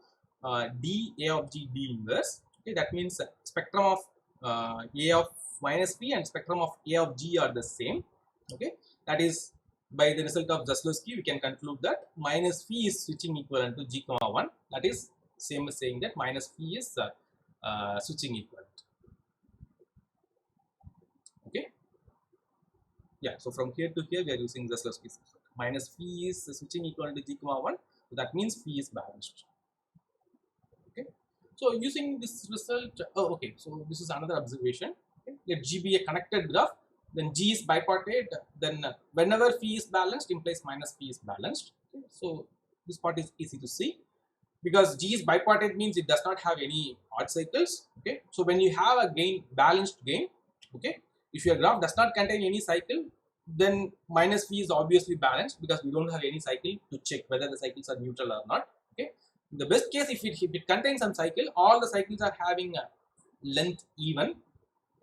d A of g d inverse. Okay, that means spectrum of A of minus phi and spectrum of A of g are the same. Okay, that is by the result of Zaslowski, we can conclude that minus phi is switching equivalent to g comma 1. That is same as saying that minus phi is switching equivalent. Okay, yeah. So from here to here, we are using Zaslowski's minus phi is switching equivalent to g comma 1. So that means phi is balanced. Okay, so using this result, okay. So this is another observation. Okay? Let G be a connected graph. Then G is bipartite, then whenever phi is balanced implies minus phi is balanced. Okay. So this part is easy to see because G is bipartite means it does not have any odd cycles. Okay, so when you have a gain, balanced gain, okay, if your graph does not contain any cycle, then minus phi is obviously balanced because we don't have any cycle to check whether the cycles are neutral or not. Okay, in the best case, if it contains some cycle, all the cycles are having a length even.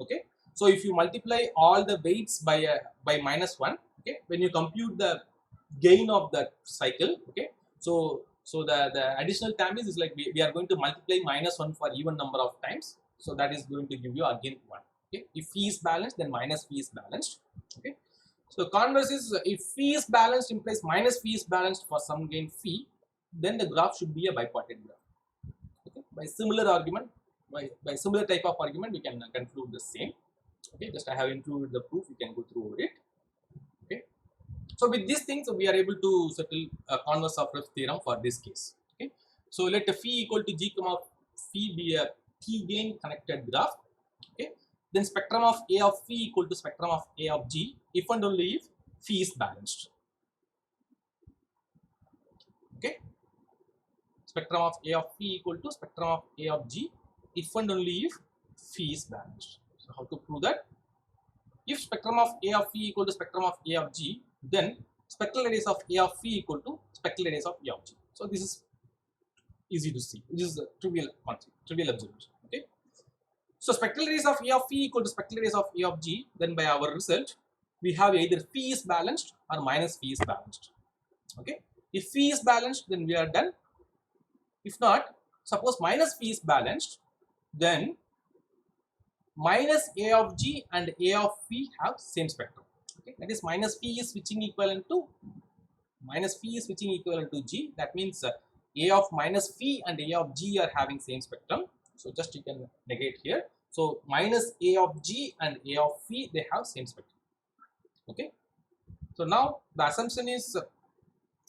Okay, so if you multiply all the weights by minus 1, okay, when you compute the gain of that cycle, okay, so the additional term is like we are going to multiply minus 1 for even number of times, so that is going to give you again 1. Okay, if phi is balanced, then minus phi is balanced. Okay, so converse is if phi is balanced implies minus phi is balanced for some gain phi, then the graph should be a bipartite graph. Okay, by similar argument, by similar type of argument, we can conclude the same. Okay, just I have included the proof, you can go through it. Okay, so with these things we are able to settle a converse of Ref's theorem for this case. Okay, so let phi equal to g comma phi be a T gain connected graph. Okay, then spectrum of A of phi equal to spectrum of A of g if and only if phi is balanced. Okay, spectrum of A of phi equal to spectrum of A of g if and only if phi is balanced. So how to prove that? If spectrum of A of phi equal to spectrum of A of g, then spectral radius of A of phi equal to spectral radius of A of g. So this is easy to see. This is a trivial concept, trivial observation. Okay. So spectral radius of A of phi equal to spectral radius of A of g. Then by our result, we have either phi is balanced or minus phi is balanced. Okay. If phi is balanced, then we are done. If not, suppose minus phi is balanced, then minus A of g and A of phi have same spectrum. Okay, that is minus phi is switching equivalent to g. That means A of minus phi and A of g are having same spectrum. So just you can negate here. So minus A of g and A of phi, they have same spectrum. Okay. So now the assumption is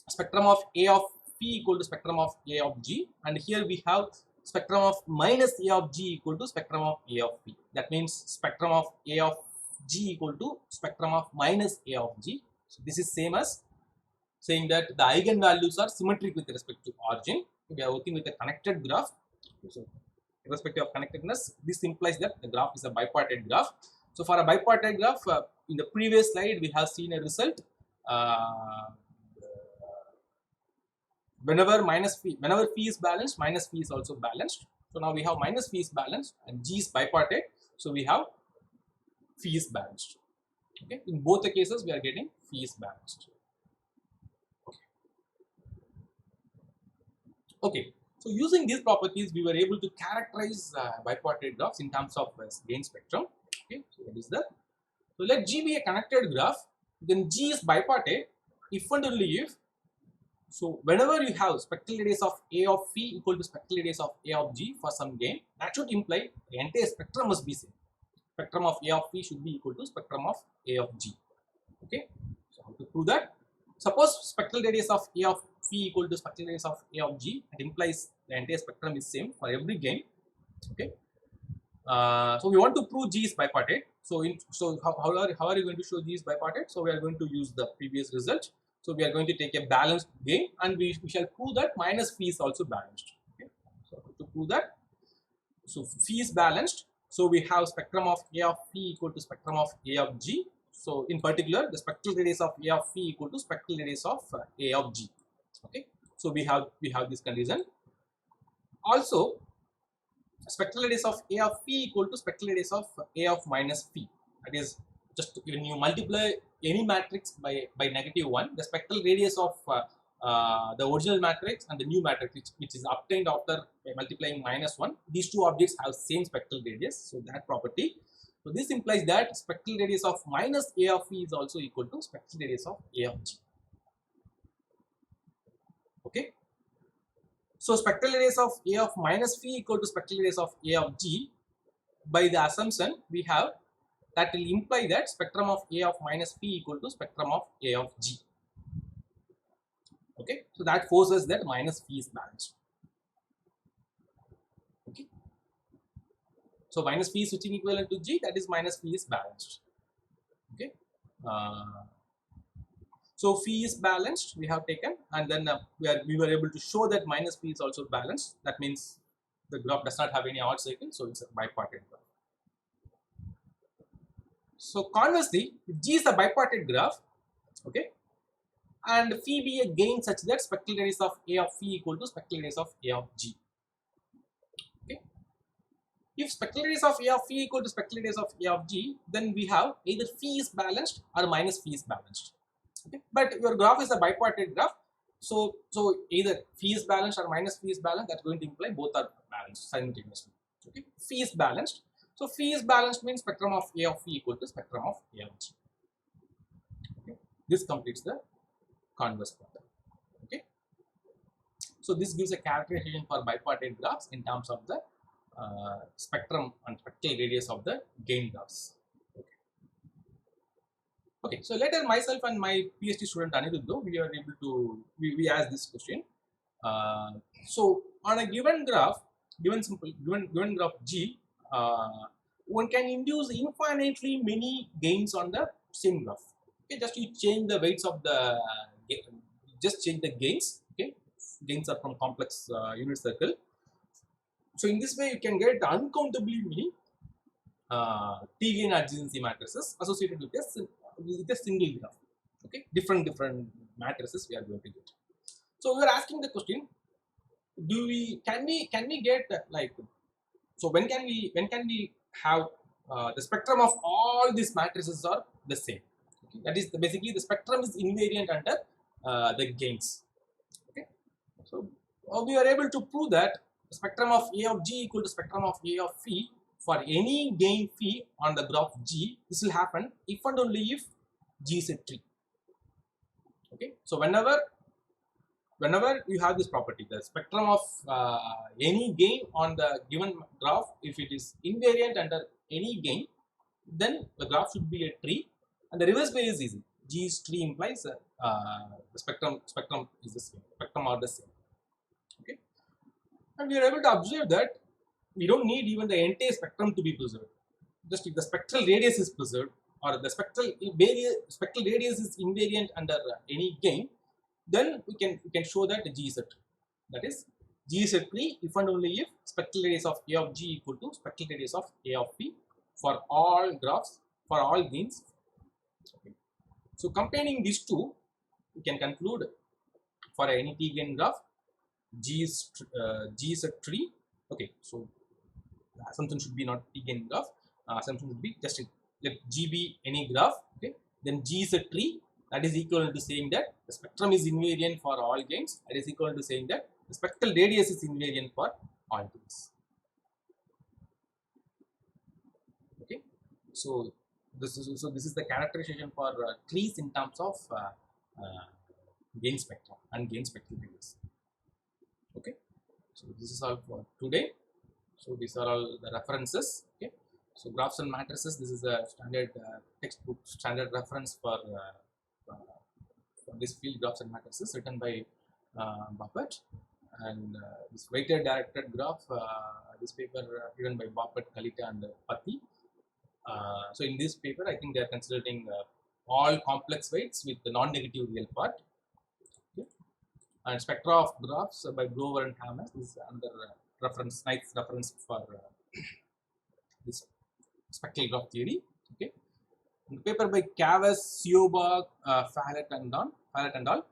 spectrum of A of phi equal to spectrum of A of g, and here we have spectrum of minus A of g equal to spectrum of A of phi. That means spectrum of A of g equal to spectrum of minus A of g. So this is same as saying that the eigenvalues are symmetric with respect to origin. We are working with a connected graph. So irrespective of connectedness, this implies that the graph is a bipartite graph. So for a bipartite graph, in the previous slide we have seen a result. Whenever phi is balanced, minus phi is also balanced. So now we have minus phi is balanced and g is bipartite. So we have phi is balanced. Okay, in both the cases we are getting phi is balanced. Okay, so using these properties, we were able to characterize bipartite graphs in terms of gain spectrum. Okay, so what is that? So let G be a connected graph, then G is bipartite if and only if. So whenever you have spectral radius of A of phi equal to spectral radius of A of g for some gain, that should imply the entire spectrum must be same. Spectrum of A of phi should be equal to spectrum of A of g. Okay, so how to prove that? Suppose spectral radius of A of phi equal to spectral radius of A of g, it implies the entire spectrum is same for every gain. Okay, so we want to prove G is bipartite. So how are you going to show these bipartite? So we are going to use the previous result. So we are going to take a balanced gain, and we shall prove that minus phi is also balanced. Okay. So to prove that, so phi is balanced. So we have spectrum of A of phi equal to spectrum of A of G. So in particular, the spectral radius of A of phi equal to spectral radius of A of G. Okay. So we have this condition. Also, spectral radius of A of phi equal to spectral radius of A of minus phi. That is, just when you multiply any matrix by -1, the spectral radius of the original matrix and the new matrix, which is obtained after multiplying -1, these two objects have same spectral radius. So that property. So this implies that spectral radius of minus A of phi is also equal to spectral radius of A of G. Okay. So spectral radius of A of minus phi equal to spectral radius of A of G. By the assumption we have, that will imply that spectrum of A of minus phi equal to spectrum of A of G. Okay, so that forces that minus phi is balanced. Okay, so minus phi switching equivalent to G, that is minus phi is balanced. Okay, so phi is balanced, we have taken, and then we were able to show that minus phi is also balanced. That means the graph does not have any odd cycle, so it's a bipartite graph. So conversely, if G is a bipartite graph, okay, and phi be a gain such that spectral radius of A of phi equal to spectral radius of A of G. Okay, if spectral radius of A of phi equal to spectral radius of A of G, then we have either phi is balanced or minus phi is balanced. Okay, but your graph is a bipartite graph, so either phi is balanced or minus phi is balanced. That's going to imply both are balanced simultaneously. Okay, phi is balanced. So phi is balanced means spectrum of A of phi equal to spectrum of A of G. Okay, this completes the converse pattern. Okay, so this gives a characterization for bipartite graphs in terms of the spectrum and spectral radius of the gain graphs. Okay, so later myself and my PhD student Aniruddha, we are able to we asked this question. So on a given graph, given graph G, one can induce infinitely many gains on the same graph. Okay, just you change the weights of the just change the gains. Okay, gains are from complex unit circle. So in this way, you can get uncountably many T-gain adjacency matrices associated with a single graph. Okay, different matrices we are going to get. So we are asking the question: can we get like, so when can we have the spectrum of all these matrices are the same? Okay? That is basically the spectrum is invariant under the gains. Okay, so we are able to prove that the spectrum of A of G equal to spectrum of A of phi for any gain phi on the graph G. This will happen if and only if G is a tree. Okay, so whenever you have this property, the spectrum of any gain on the given graph, if it is invariant under any gain, then the graph should be a tree, and the reverse way is easy. G is tree implies the spectrum is the same, spectrum are the same. Okay, and we are able to observe that we don't need even the entire spectrum to be preserved. Just if the spectral radius is preserved, or the spectral radius is invariant under any gain, then we can show that G is a tree. That is, G is a tree if and only if spectral radius of A of G equal to spectral radius of A of P for all graphs, for all gains. Okay. So comparing these two, we can conclude for any T gain graph, G is a tree. Okay, so the assumption should be not T gain graph. Assumption would be just let G be any graph. Okay, then G is a tree. That is equal to saying that the spectrum is invariant for all gains. That is equal to saying that the spectral radius is invariant for all gains. Okay, so this is the characterization for trees in terms of gain spectrum and gain spectral radius. Okay, so this is all for today. So these are all the references. Okay, so graphs and matrices. This is a standard textbook, standard reference for this field, graphs and matrices, written by Buffett, and this weighted directed graph, this paper written by Buffett, Kalita, and Patti. So in this paper, I think they are considering all complex weights with the non-negative real part. Okay. And spectra of graphs by Grover and Hammond is another reference, nice reference for this spectral graph theory. Okay. In the paper by Cavas, Seoba, Farrett and all,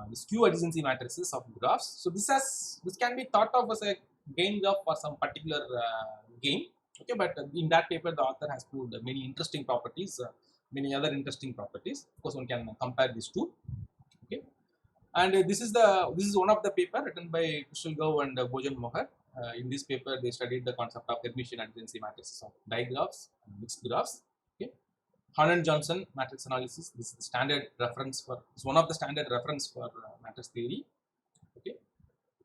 the skew adjacency matrices of graphs. So this can be thought of as a gain graph for some particular game. Okay, but in that paper, the author has proved many interesting properties, many other interesting properties. Of course, one can compare these two. Okay, and this is one of the paper written by Kushalgov and Bojan Mohar. In this paper, they studied the concept of Hermitian adjacency matrices of digraphs and mixed graphs. Okay. Hannan Johnson matrix analysis. This is the standard reference for. It's one of the standard reference for matrix theory. Okay.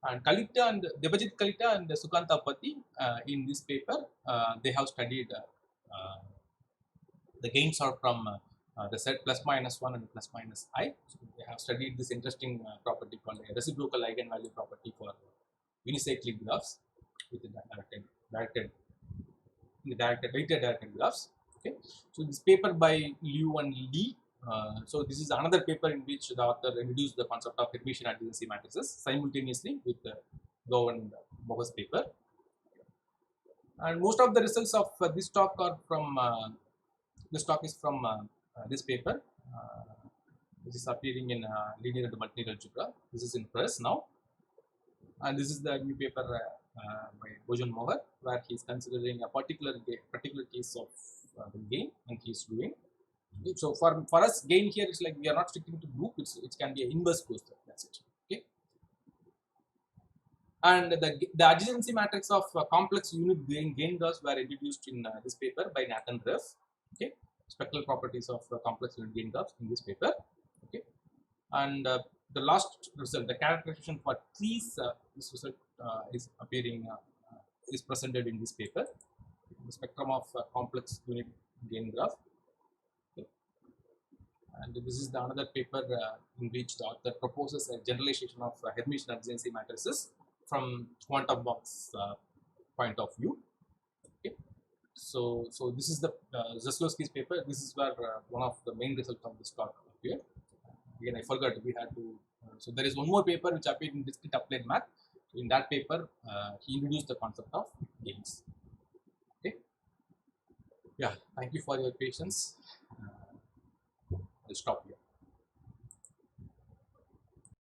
And Kalita and Debajit Kalita and Sukanta Patti in this paper, they have studied the gains are from the set plus minus 1 and plus minus I. So they have studied this interesting property called a reciprocal eigenvalue property for unicyclic graphs with the weighted directed graphs. Okay. So this paper by Liu and Lee. So this is another paper in which the author introduced the concept of Hermitian adjacency matrices simultaneously with the Gao and Mohar's paper. And most of the results of this talk are from this talk is from this paper. This is appearing in Linear and Multilinear Algebra. This is in press now, and this is the new paper by Bojan Mohar, where he is considering a particular case of the gain, and he is doing. So for us, gain here is like we are not sticking to group. It can be an inverse cluster. That's it. Okay. And the adjacency matrix of complex unit gain graphs were introduced in this paper by Nathan Reff. Okay. Spectral properties of complex unit gain graphs in this paper. Okay. And the last result, the characterization for trees, this result is appearing, is presented in this paper. The spectrum of complex unit gain graph. Okay. And this is the another paper in which the author proposes a generalization of Hermitian adjacency matrices from quantum box point of view. Okay. So this is the Zaslowski's paper. This is where one of the main results of this talk appeared. Again, I forgot we had to. So there is one more paper which appeared in discrete applied math. In that paper, he introduced the concept of gains. Okay. Yeah. Thank you for your patience. I'll stop here.